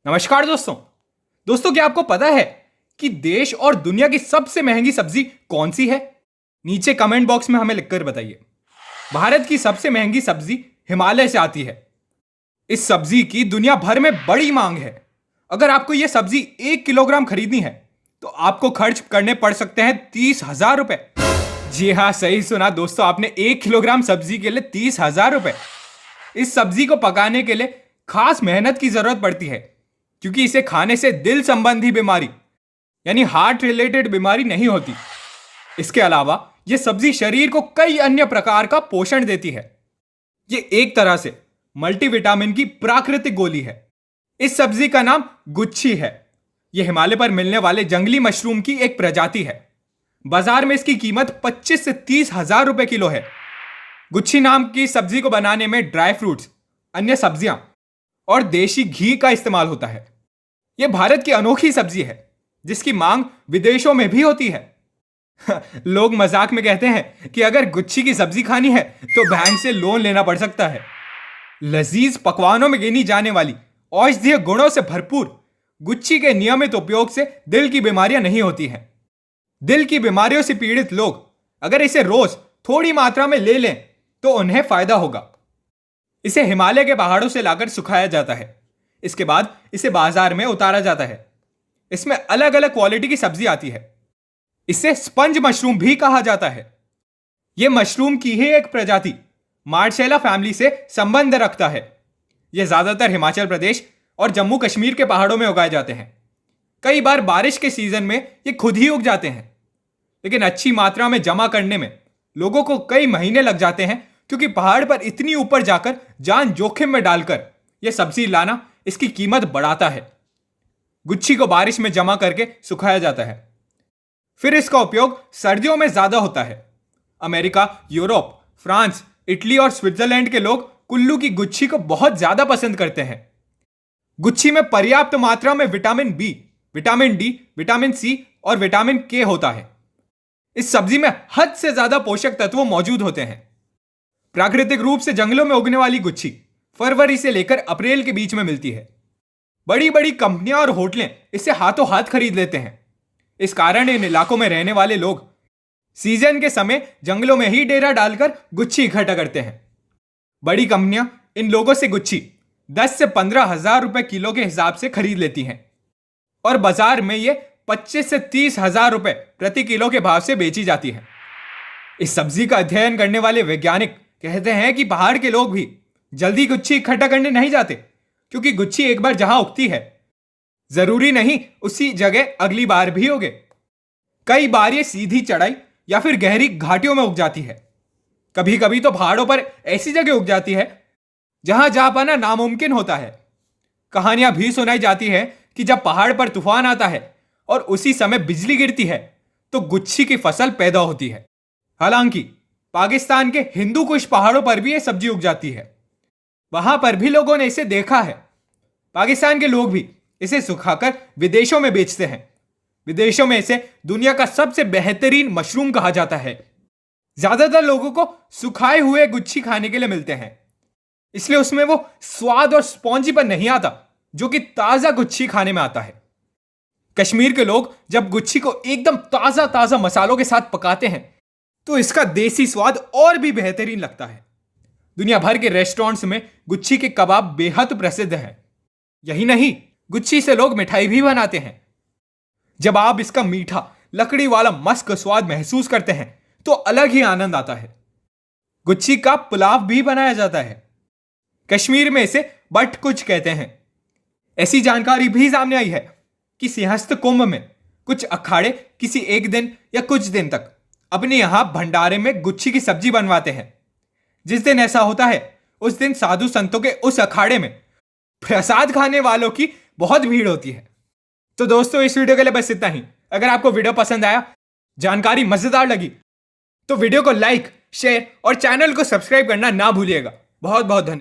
नमस्कार दोस्तों। क्या आपको पता है कि देश और दुनिया की सबसे महंगी सब्जी कौन सी है? नीचे कमेंट बॉक्स में हमें लिखकर बताइए। भारत की सबसे महंगी सब्जी हिमालय से आती है। इस सब्जी की दुनिया भर में बड़ी मांग है। अगर आपको यह सब्जी 1 किलोग्राम खरीदनी है तो आपको खर्च करने पड़ सकते हैं 30,000 रुपए। जी हाँ, सही सुना दोस्तों, आपने 1 किलोग्राम सब्जी के लिए 30,000 रुपए। इस सब्जी को पकाने के लिए खास मेहनत की जरूरत पड़ती है, क्योंकि इसे खाने से दिल संबंधी बीमारी यानी हार्ट रिलेटेड बीमारी नहीं होती। इसके अलावा यह सब्जी शरीर को कई अन्य प्रकार का पोषण देती है। यह एक तरह से मल्टीविटामिन की प्राकृतिक गोली है। इस सब्जी का नाम गुच्छी है। यह हिमालय पर मिलने वाले जंगली मशरूम की एक प्रजाति है। बाजार में इसकी कीमत 25 से 30,000 रुपए किलो है। गुच्छी नाम की सब्जी को बनाने में ड्राई फ्रूट्स, अन्य सब्जियां और देशी घी का इस्तेमाल होता है। यह भारत की अनोखी सब्जी है जिसकी मांग विदेशों में भी होती है। लोग मजाक में कहते हैं कि अगर गुच्छी की सब्जी खानी है तो बैंक से लोन लेना पड़ सकता है। लजीज पकवानों में गिनी जाने वाली औषधीय गुणों से भरपूर गुच्छी के नियमित उपयोग से दिल की बीमारियां नहीं होती हैं। दिल की बीमारियों से पीड़ित लोग अगर इसे रोज थोड़ी मात्रा में ले लें तो उन्हें फायदा होगा। इसे हिमालय के पहाड़ों से लाकर सुखाया जाता है। इसके बाद इसे बाजार में उतारा जाता है। इसमें अलग अलग क्वालिटी की सब्जी आती है। इसे स्पंज मशरूम भी कहा जाता है। यह मशरूम की ही एक प्रजाति मार्सेला फैमिली से संबंध रखता है। यह ज्यादातर हिमाचल प्रदेश और जम्मू कश्मीर के पहाड़ों में उगाए जाते हैं। कई बार बारिश के सीजन में ये खुद ही उग जाते हैं, लेकिन अच्छी मात्रा में जमा करने में लोगों को कई महीने लग जाते हैं, क्योंकि पहाड़ पर इतनी ऊपर जाकर जान जोखिम में डालकर यह सब्जी लाना इसकी कीमत बढ़ाता है। गुच्छी को बारिश में जमा करके सुखाया जाता है। फिर इसका उपयोग सर्दियों में ज्यादा होता है। अमेरिका, यूरोप, फ्रांस, इटली और स्विट्जरलैंड के लोग कुल्लू की गुच्छी को बहुत ज्यादा पसंद करते हैं। गुच्छी में पर्याप्त मात्रा में vitamin B, vitamin D, vitamin C और विटामिन के होता है। इस सब्जी में हद से ज्यादा पोषक तत्व मौजूद होते हैं। प्राकृतिक रूप से जंगलों में उगने वाली गुच्छी फरवरी से लेकर अप्रैल के बीच में मिलती है। बड़ी बड़ी कंपनियां और होटलें इसे हाथों हाथ खरीद लेते हैं। इस कारण इन इलाकों में रहने वाले लोग सीजन के समय जंगलों में ही डेरा डालकर गुच्छी इकट्ठा करते हैं। बड़ी कंपनियां इन लोगों से गुच्छी 10 से 15,000 रुपए किलो के हिसाब से खरीद लेती हैं और बाजार में ये 25 से 30,000 रुपए प्रति किलो के भाव से बेची जाती है। इस सब्जी का अध्ययन करने वाले वैज्ञानिक कहते हैं कि पहाड़ के लोग भी जल्दी गुच्छी इकट्ठा करने नहीं जाते, क्योंकि गुच्छी एक बार जहां उगती है जरूरी नहीं उसी जगह अगली बार भी उगे। कई बार ये सीधी चढ़ाई या फिर गहरी घाटियों में उग जाती है। कभी कभी तो पहाड़ों पर ऐसी जगह उग जाती है जहां जा पाना नामुमकिन होता है। कहानियां भी सुनाई जाती है कि जब पहाड़ पर तूफान आता है और उसी समय बिजली गिरती है तो गुच्छी की फसल पैदा होती है। हालांकि पाकिस्तान के हिंदू कुश पहाड़ों पर भी यह सब्जी उग जाती है। वहां पर भी लोगों ने इसे देखा है। पाकिस्तान के लोग भी इसे सुखाकर विदेशों में बेचते हैं। विदेशों में इसे दुनिया का सबसे बेहतरीन मशरूम कहा जाता है। ज्यादातर लोगों को सुखाए हुए गुच्छी खाने के लिए मिलते हैं, इसलिए उसमें वो स्वाद और स्पॉन्जीपन नहीं आता जो कि ताजा गुच्छी खाने में आता है। कश्मीर के लोग जब गुच्छी को एकदम ताजा ताजा मसालों के साथ पकाते हैं तो इसका देसी स्वाद और भी बेहतरीन लगता है। दुनिया भर के रेस्टोरेंट्स में गुच्छी के कबाब बेहद प्रसिद्ध हैं। यही नहीं, गुच्छी से लोग मिठाई भी बनाते हैं। जब आप इसका मीठा लकड़ी वाला मस्क स्वाद महसूस करते हैं तो अलग ही आनंद आता है। गुच्छी का पुलाव भी बनाया जाता है। कश्मीर में इसे बट कुछ कहते हैं। ऐसी जानकारी भी सामने आई है कि सिंहस्थ कुंभ में कुछ अखाड़े किसी एक दिन या कुछ दिन तक अपने यहां भंडारे में गुच्छी की सब्जी बनवाते हैं। जिस दिन ऐसा होता है उस दिन साधु संतों के उस अखाड़े में प्रसाद खाने वालों की बहुत भीड़ होती है। तो दोस्तों, इस वीडियो के लिए बस इतना ही। अगर आपको वीडियो पसंद आया, जानकारी मजेदार लगी तो वीडियो को लाइक, शेयर और चैनल को सब्सक्राइब करना ना भूलिएगा। बहुत बहुत धन्यवाद।